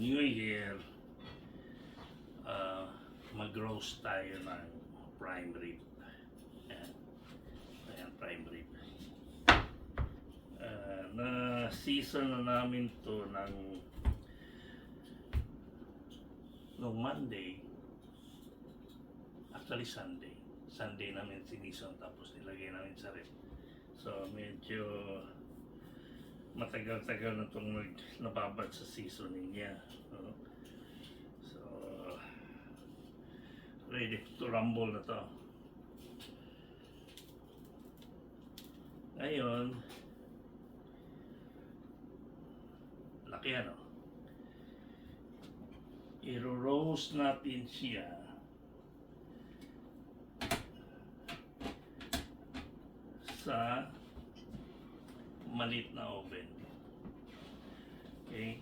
New Year, mag-roast tayo ng prime rib. Ayan, ayan prime rib. Na season na namin to nung Monday, actually Sunday namin sinison, tapos nilagay namin sa rep. So medyo matagal-tagal na itong nababad sa seasoning niya, no? So ready to rumble na to. Ngayon, laki ano, i-roast natin siya sa maliit na oven. Okay,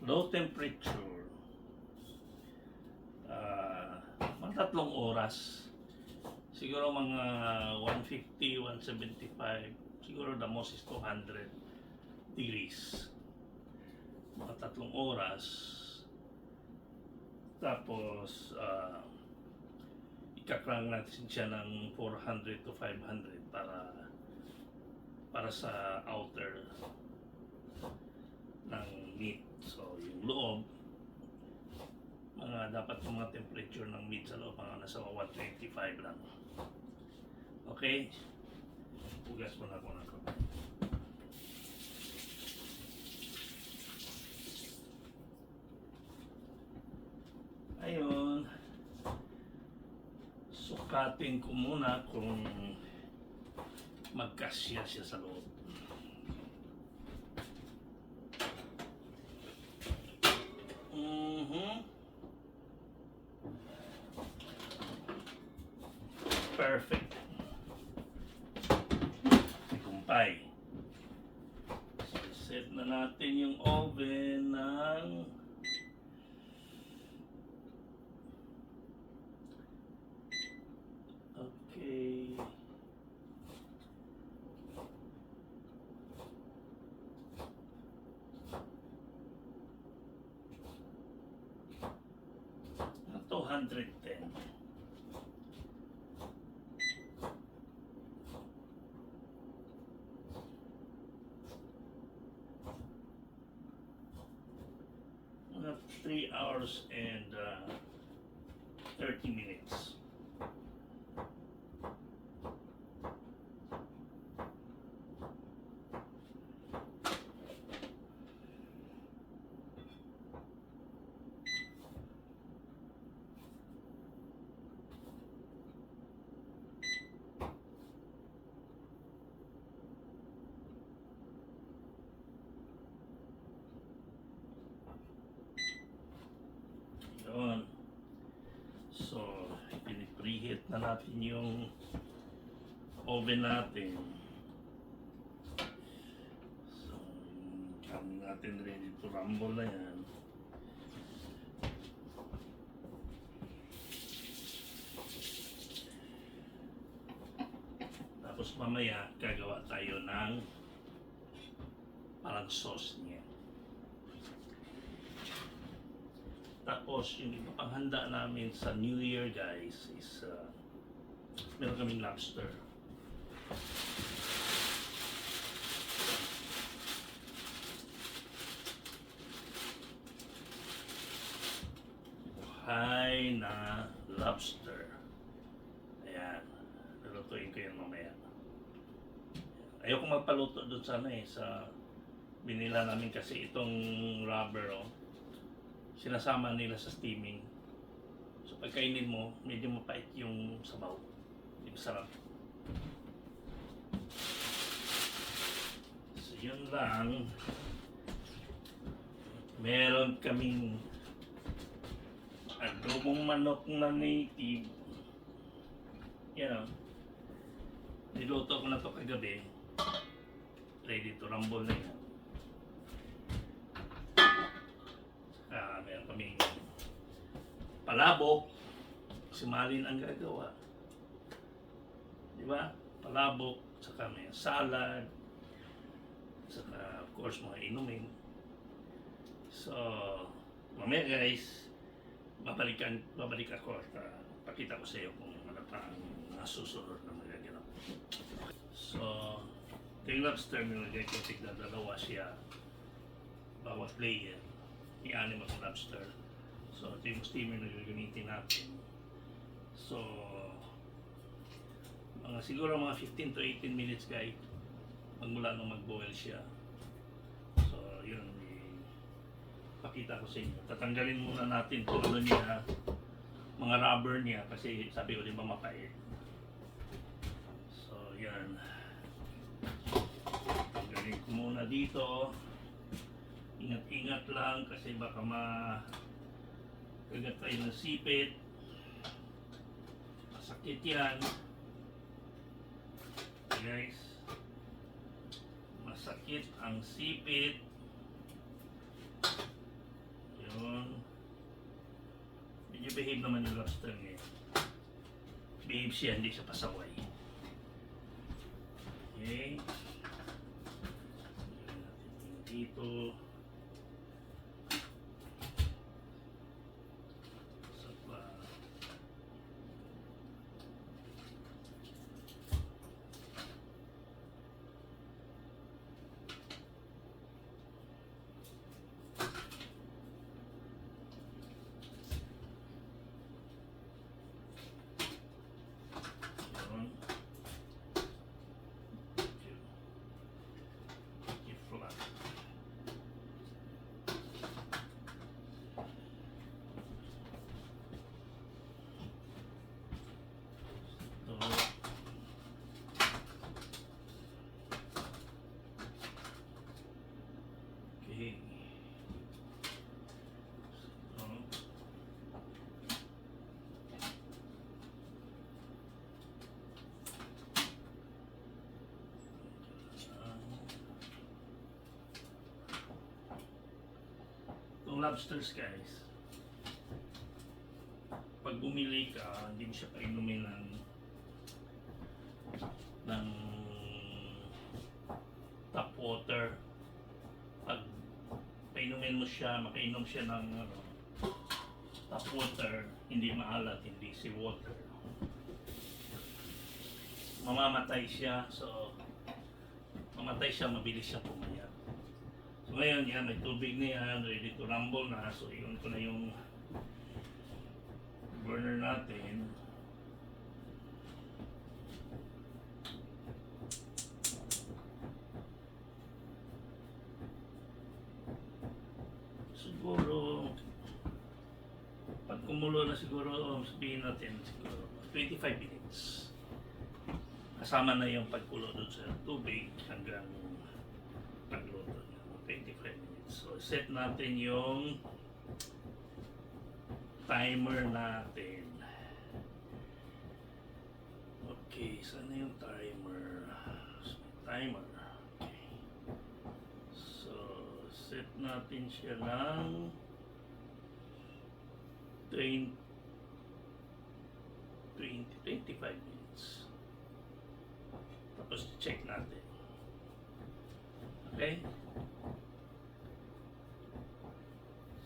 low temperature, mga 3 oras, siguro mga 150, 175, siguro the most is 200 degrees, mga 3 oras. Tapos ikakrang natin siya ng 400 to 500 para sa outer ng meat. So yung loob, dapat yung mga temperature ng meat sa loob mga nasa 125 lang. Okay, hugas mo na ako ng kamay. Ayun, sukatin ko muna kung magkasya siya sa loob. Perfect. Kumpay. So, set na natin yung oven ng okay. Na 210. Mga 3 hours and 30 minutes. Yun. So, pinipreheat na natin yung oven natin. So, kami natin ready to rumble na yan. Tapos mamaya, gagawa tayo ng parang sauce niya. Tapos yung iba pang handa namin sa New Year guys is meron kaming lobster. Buhay na lobster. Ayan, lulutuin ko yun mamaya. Ayoko magpaluto doon sana sa binila namin kasi itong rubber sinasama nila sa steaming. So pagkainin mo, medyo mapait yung sabaw. Hindi masarap. So yun lang. Meron kaming adobong manok na native. Yan niluto ko na to kagabi. Ready to rumble na yan. Meron kaming palabok, si Malin ang gagawa, di ba? Palabok, saka may salad, saka of course mga inumin. So, mamaya guys, babalik ako at pakita ko sa iyo kung ano pa ang nasusunod na magaganap. So, ito yung lobster nilagay ko, tignan dalawa siya bawat layer, i-anim ang lobster. So, ito yung steamer na gagamitin natin. So, siguro mga 15 to 18 minutes guys, magmula nung mag-boil siya. So, yun, pakita ko sa inyo. Tatanggalin muna natin kung ano niya, mga rubber niya, kasi sabi ko di ba mapait. So, yan. Tanggalin ko muna dito. Ingat-ingat lang kasi baka kagat tayo ng sipit. Masakit yan. Guys, masakit ang sipit. Yun. Medyo behave naman yung lobster ngayon. Behave siya, hindi siya pasaway. Okay. Lagyan natin dito. Itong lobsters guys, pag bumili ka, hindi mo siya painumin ng tap water. Pag painumin mo siya, makainom siya ng tap water, hindi maalat, hindi seawater, mamamatay siya. So mamatay siya, mabilis siya pumayat. So ngayon yan, may tubig na yan, ready to rumble na. So yun ko na yung burner natin. Siguro pag kumulo na siguro, sabihin natin siguro 25 minutes. Kasama na yung pagkulo doon sa tubig hanggang pagluto niya. 25 minutes. So set natin yung timer natin. Okay, sana yung timer? Timer. Okay. So set natin siya ng 25 minutes. Tapos check natin. Okay?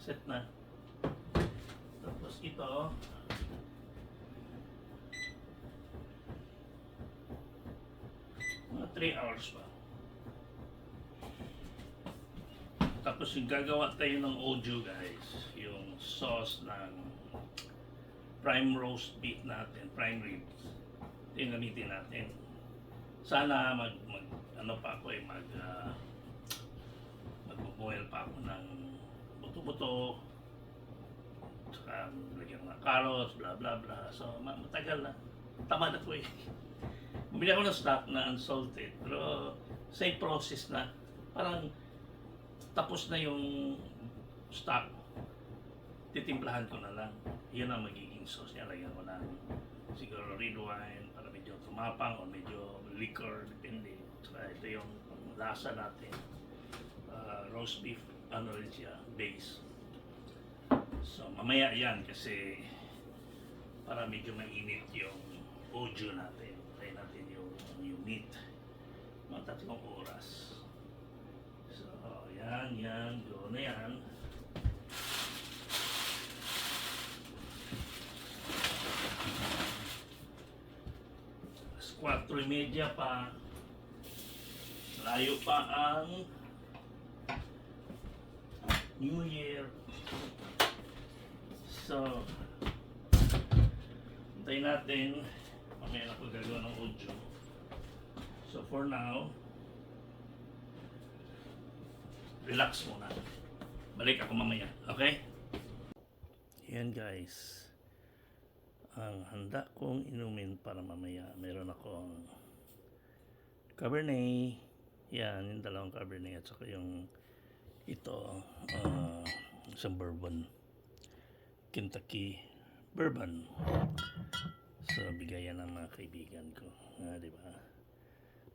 Set na. Tapos ito, mga 3 hours pa. Tapos yung gagawa tayo ng audio guys, yung sauce ng prime roast beef natin, prime ribs. Ito yung gamitin natin. Sana ano pa ako mag-boil pa ako ng buto-buto, saka lagyan ng carrots, bla bla bla. So matagal na, tamad ako eh. Bumili ako ng stock na unsalted, pero same process na, parang tapos na yung stock, titimplahan ko na lang. Yan ang magiging sauce niya. Lagyan ko ng siguro red wine para medyo tumapang o medyo liquor, depende. Saka ito yung lasa natin. Roast beef, ano rin siya, base. So mamaya yan kasi para medyo mainit yung audio natin. Try natin yung meat. Mga 3 oras. yan, go na yan. Alas 4:30 pa. Layo pa ang New Year. So, hintayin natin. Mamaya na ko gagawa ng audio. So for now, relax muna. Balik ako mamaya. Okay? Yan guys. Ang handa kong inumin para mamaya. Meron akong Cabernet. Yan, yung dalawang Cabernet at saka yung ito, isang bourbon. Kentucky bourbon. So, bigayan ng mga kaibigan ko. Di ba?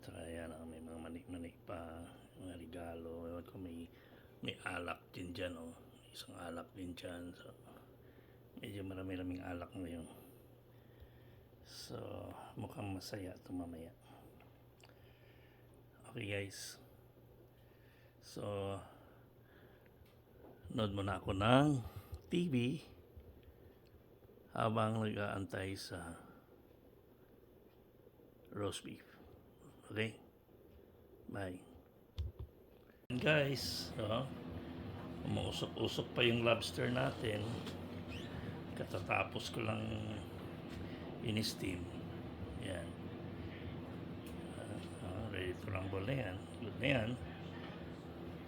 Saka yan, may mga manik-manik pa, mga regalo. Ewan ko, may alak din dyan, oh. Isang alak din dyan. So, medyo marami-raming alak ngayon. So, mukhang masaya ito mamaya. Okay guys. So, nood muna ako ng TV habang nag-aantay sa roast beef. Okay? Bye. And guys, umuusok-usok pa yung lobster natin. Katatapos ko lang in-steam. Yan. Ready to rumble na yan. Good na yan.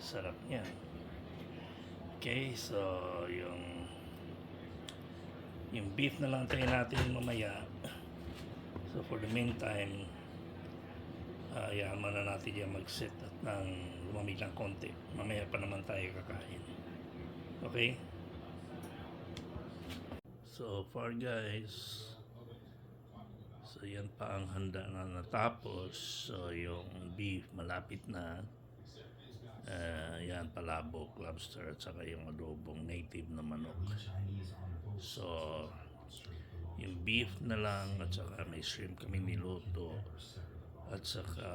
Sarap yan. Okay, so yung beef na lang tayo natin mamaya. So for the meantime, yaman na natin yan mag-set at nang lumamig ng konti. Mamaya pa naman tayo kakain. Okay? So far guys, so yan pa ang handa na natapos. So yung beef malapit na. Yan, palabok, lobster at saka yung adobong native na manok. So yung beef na lang at saka may shrimp kami niluto at saka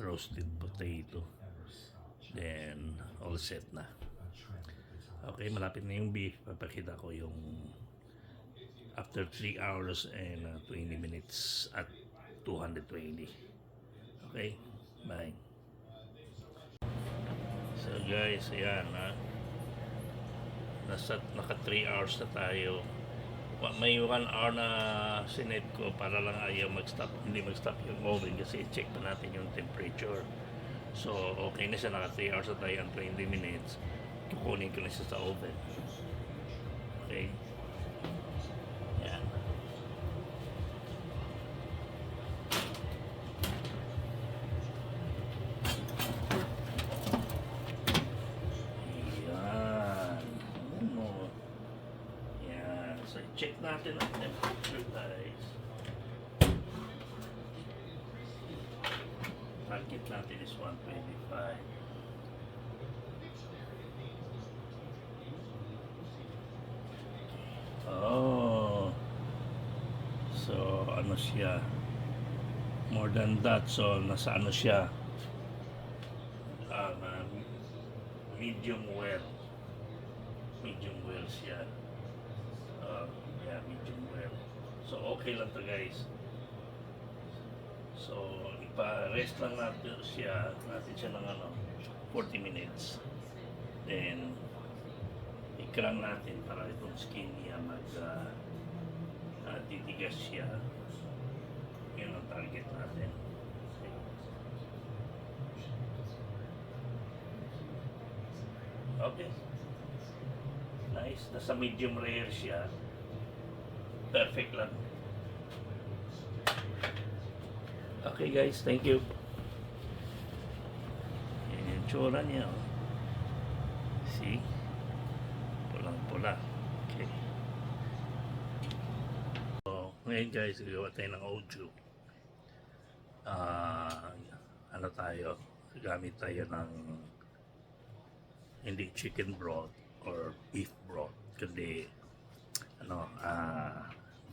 roasted potato. Then all set na. Okay, malapit na yung beef. Papakita ko yung after 3 hours and 20 minutes at 220. Okay, bye. So guys, ayan naka 3 hours na tayo. May 1 hour na sinet ko para lang ayaw hindi mag-stop yung oven kasi check pa natin yung temperature. So okay na siya, naka 3 hours na tayo and 20 minutes. Kukunin ko na siya sa oven. Okay. Yan. So, check natin ang temperature guys. Target natin is 125. Oh. So, ano siya? More than that. So, nasa ano siya? Medium well. Medium well siya. Yeah, medium well. So okay lang to guys. So ipa-rest lang natin siya ng 40 minutes. Then i-crank natin para itong skin niya titigas siya. Yun ang target natin. Okay. Nice. Nasa medium rare siya. Perfect lang. Okay guys, thank you. Yan yung tsura niya. Oh. See? Pulang-pula. Okay. So, ngayon guys, gagawa tayo ng audio. Ano tayo? Gamit tayo ng hindi chicken broth or beef broth, kundi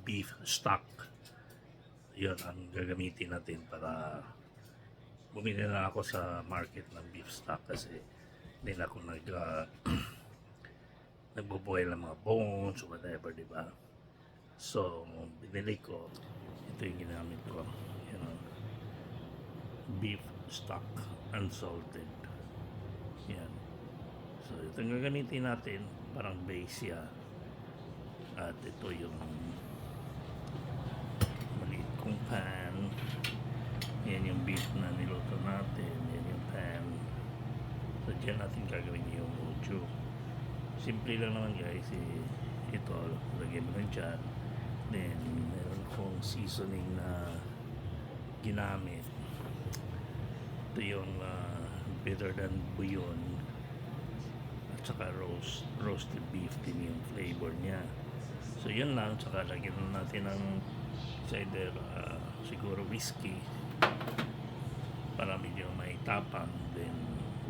beef stock. Yun ang gagamitin natin para bumili na ako sa market ng beef stock kasi Hindi na ako nagbubuhay ng mga bones or whatever, di ba? So, binili ko, ito yung ginamit ko, you know, beef stock, unsalted. Yan. So, ito yung gagamitin natin, parang base siya. At ito yung maliit kong pan. Yan yung beef na niluto natin. Yan yung pan. So, dyan natin gagawin yung uju. Simple lang naman guys. Ito, lagyan mo lang dyan. Then, meron kong seasoning na ginamit. Ito yung better than bouillon. At saka roasted beef din yung flavor niya. So, yun lang. Saka lagyan natin ng cider, siguro whiskey. Para medyo may tapang. Then,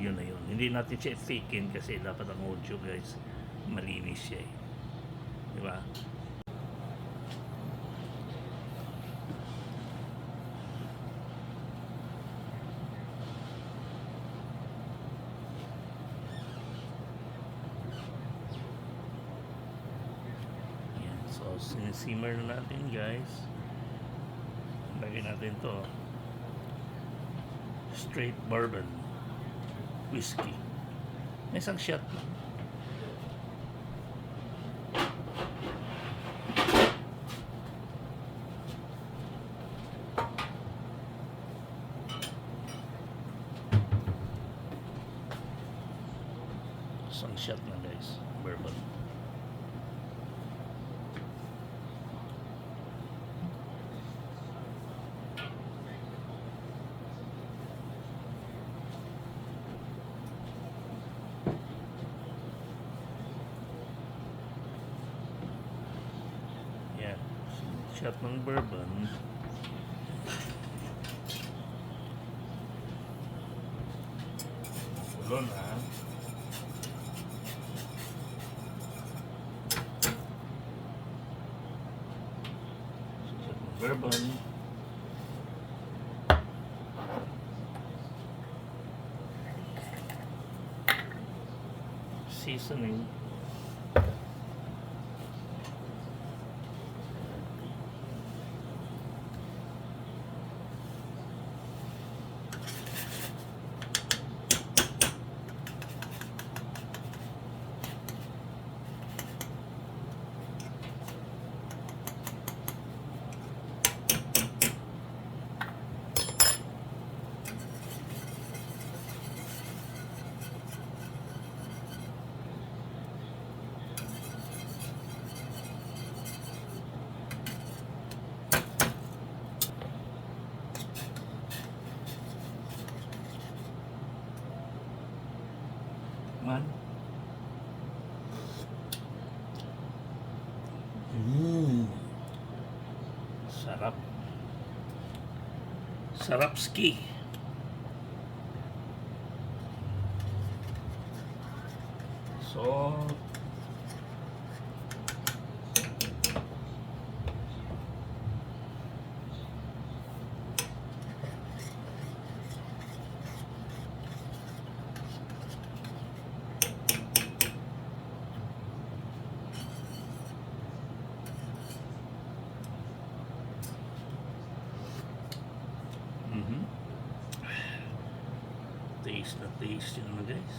yun na yun. Hindi natin siya thicken kasi dapat ang audio guys malinis siya eh. Diba? Yan. So, sinisimmer na natin guys. Lagyan natin to straight bourbon whiskey. May isang shot lang. Isang shot na guys, bourbon. Shot ng bourbon. Gulo na. Shot ng bourbon. Seasoning. Man. Sarap. Sarapski. So, taste na taste yun naman guys.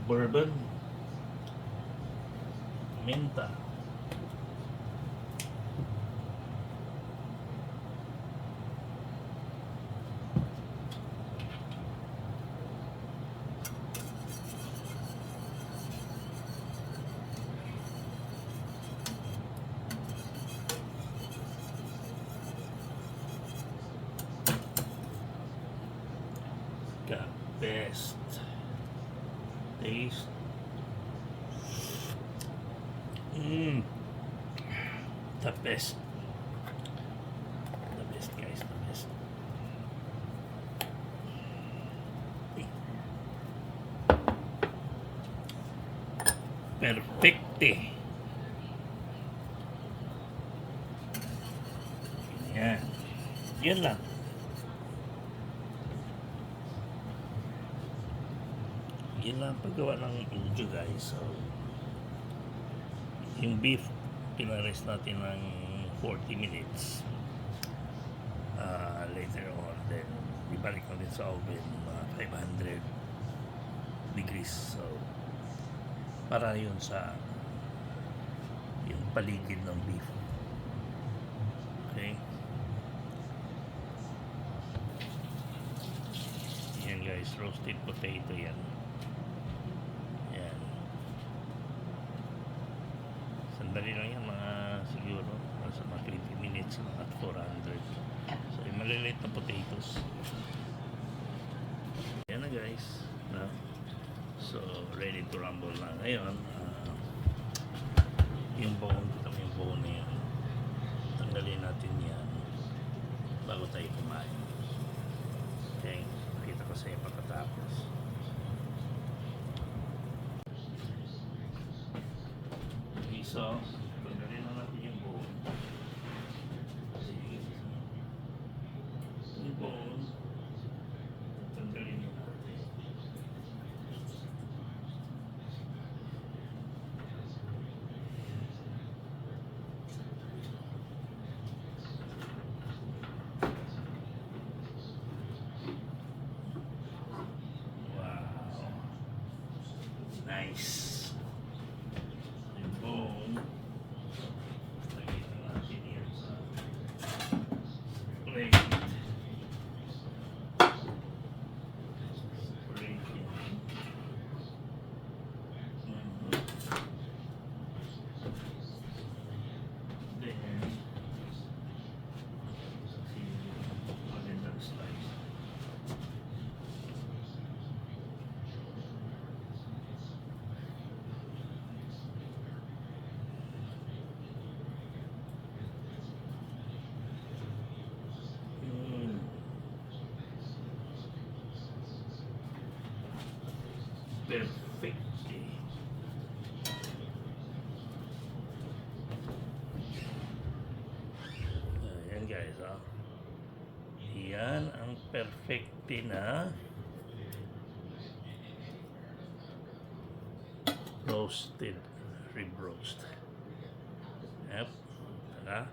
Bourbon, menta, the best taste. The best. The best guys, the best. Perfecte. Yan. Yan lang. yun lang paggawa ng video guys. So, yung beef, pinarest natin ng 40 minutes. Later on, then ibalik natin sa oven, mga 500 degrees. So, para yun sa yung paligid ng beef. Okay? Yan guys, roasted potato yan. Yan. Sandali lang yan, mga siguro nasa mga 20 minutes at 400. So yung maliliit na potatoes. Yan na guys, no? So ready to rumble na ngayon. Yung bone, kita mo yung bone na yan, tanggalin natin yan bago tayo kumain. Okay, nakita ko sa iyo pagkatapos. Okay, so tanggalin na natin yung bone. Yung bone, tanggalin na natin. Nice. Yung bone, lagyan na natin yan sa plate. Plate yan. Then, magandang slice. Perfect. Ayan guys, yan ang perfect na roasted rib roast. Yep. Saka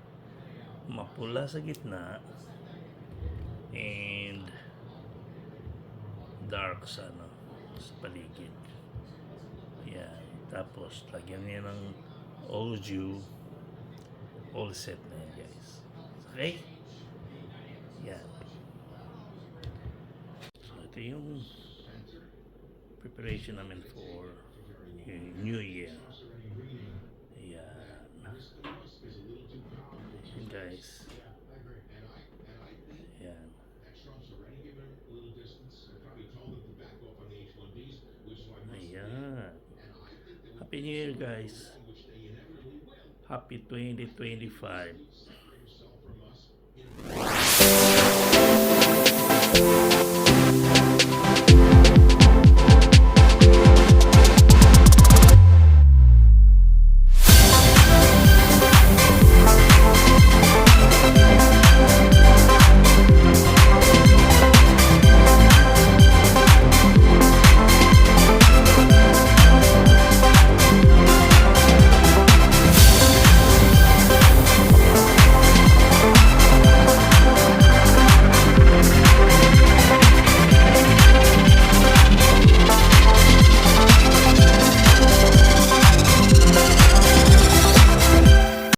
mapula sa gitna and dark sa sa paligid. Yan. Tapos lagyan niya ng au jus. All set na yan guys. Okay? Yan. So ito yung preparation namin for New Year. Yan. Yan guys. Yan. Ayan. Happy New Year guys. Happy 2025.